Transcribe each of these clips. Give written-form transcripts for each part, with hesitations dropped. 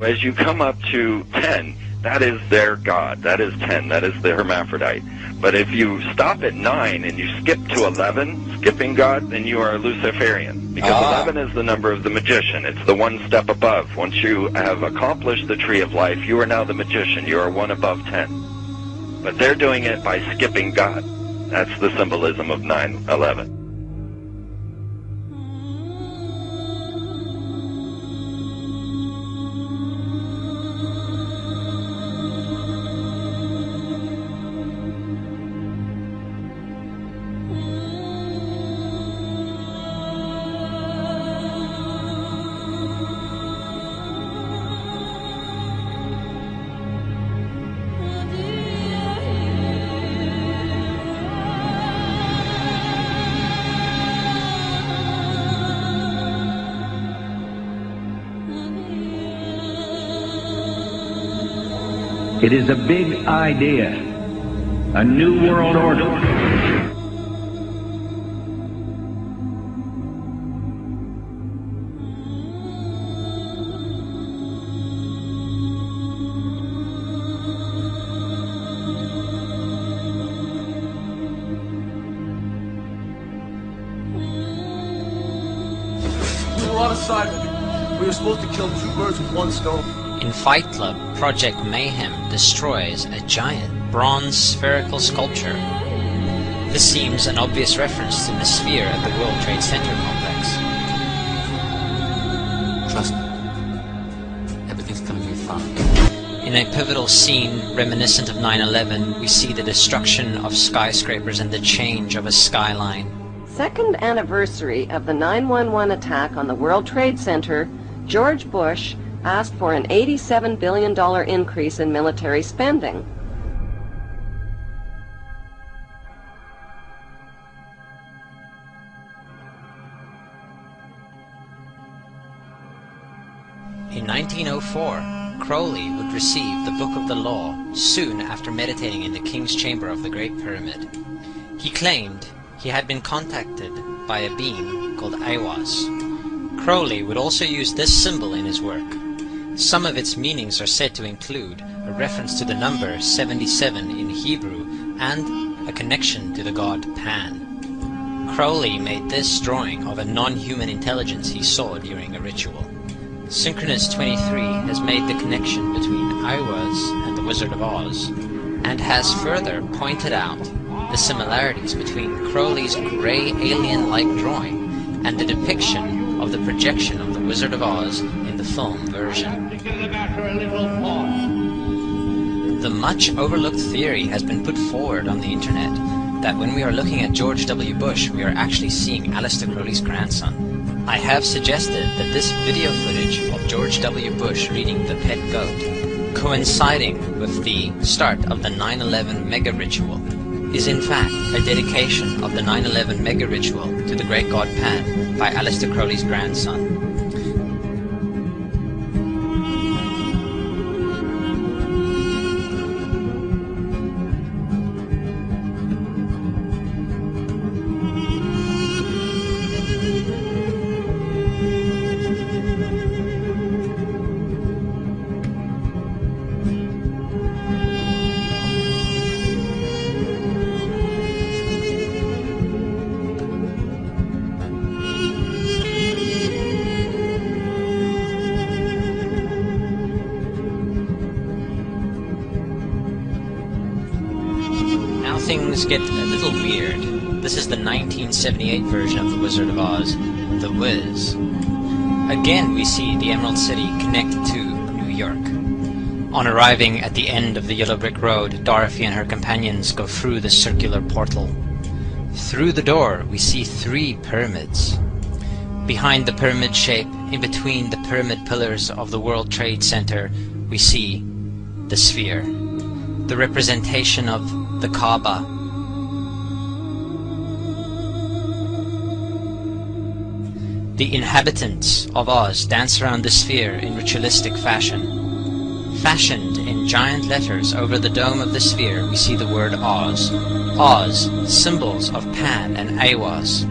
As you come up to 10, that is their God. That is 10. That is the hermaphrodite. But if you stop at 9 and you skip to 11, skipping God, then you are a Luciferian. Because 11 is the number of the magician. It's the one step above. Once you have accomplished the tree of life, you are now the magician. You are one above 10. But they're doing it by skipping God. That's the symbolism of 9/11. It is a big idea, a new world order. We were on assignment. We were supposed to kill 2 birds with 1 stone. In Fight Club, Project Mayhem destroys a giant bronze spherical sculpture. This seems an obvious reference to the sphere at the World Trade Center complex. Trust me. Everything's gonna be fine. In a pivotal scene reminiscent of 9/11, we see the destruction of skyscrapers and the change of a skyline. Second anniversary of the 9/11 attack on the World Trade Center, George Bush asked for an $87 billion increase in military spending. In 1904, Crowley would receive the Book of the Law soon after meditating in the King's Chamber of the Great Pyramid. He claimed he had been contacted by a being called Aiwass. Crowley would also use this symbol in his work. Some of its meanings are said to include a reference to the number 77 in Hebrew and a connection to the god Pan. Crowley made this drawing of a non-human intelligence he saw during a ritual. Synchronous 23 has made the connection between Aiwass and the Wizard of Oz, and has further pointed out the similarities between Crowley's grey alien-like drawing and the depiction of the projection of the Wizard of Oz in the film version. The much overlooked theory has been put forward on the internet that when we are looking at George W. Bush, we are actually seeing Aleister Crowley's grandson. I have suggested that this video footage of George W. Bush reading The Pet Goat, coinciding with the start of the 9/11 mega ritual, is in fact a dedication of the 9/11 mega ritual to the great god Pan by Aleister Crowley's grandson. Things get a little weird. This is the 1978 version of The Wizard of Oz, The Wiz. Again we see the Emerald City connected to New York. On arriving at the end of the Yellow Brick Road, Dorothy and her companions go through the circular portal. Through the door we see 3 pyramids. Behind the pyramid shape, in between the pyramid pillars of the World Trade Center, we see the sphere, the representation of the Kaaba. The inhabitants of Oz dance around the sphere in ritualistic fashion. Fashioned in giant letters over the dome of the sphere, we see the word Oz. Oz, symbols of Pan and Aiwass,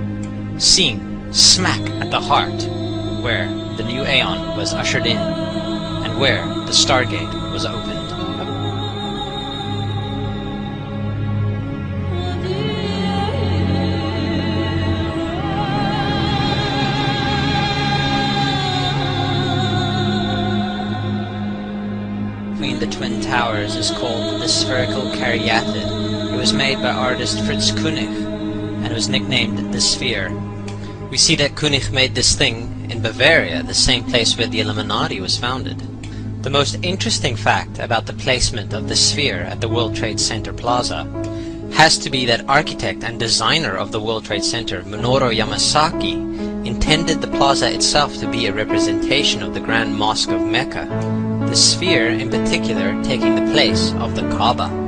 seen smack at the heart where the new Aeon was ushered in, and and where the Stargate was opened. Between the Twin Towers is called the Spherical Caryatid. It was made by artist Fritz Koenig and was nicknamed the Sphere. We see that Koenig made this thing in Bavaria, the same place where the Illuminati was founded. The most interesting fact about the placement of the Sphere at the World Trade Center Plaza has to be that architect and designer of the World Trade Center, Minoru Yamasaki, intended the plaza itself to be a representation of the Grand Mosque of Mecca, the Sphere in particular taking the place of the Kaaba.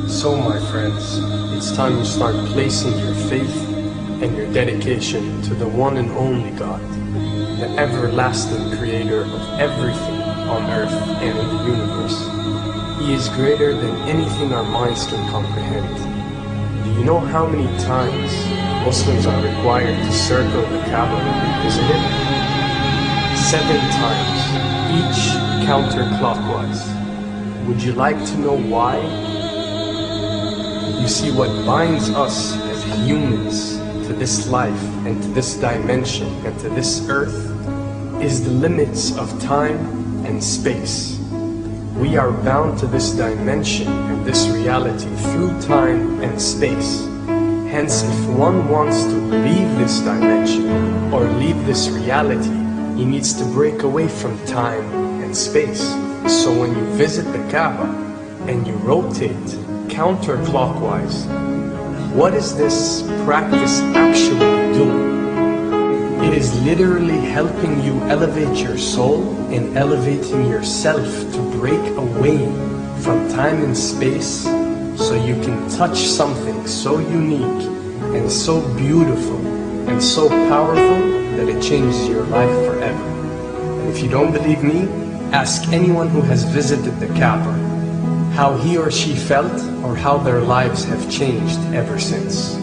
So, my friends, it's time you start placing your faith and your dedication to the one and only God, the everlasting creator of everything on earth and in the universe. He is greater than anything our minds can comprehend. Do you know how many times Muslims are required to circle the Kaaba when they visit it? 7 times, each counterclockwise. Would you like to know why? You see, what binds us as humans to this life and to this dimension and to this earth is the limits of time and space. We are bound to this dimension and this reality through time and space. Hence, if one wants to leave this dimension or leave this reality, he needs to break away from time and space. So when you visit the Kaaba and you rotate counterclockwise, what does this practice actually do? It is literally helping you elevate your soul and elevating yourself to break away from time and space so you can touch something so unique and so beautiful and so powerful that it changes your life forever. And if you don't believe me, ask anyone who has visited the Kaaba how he or she felt or how their lives have changed ever since.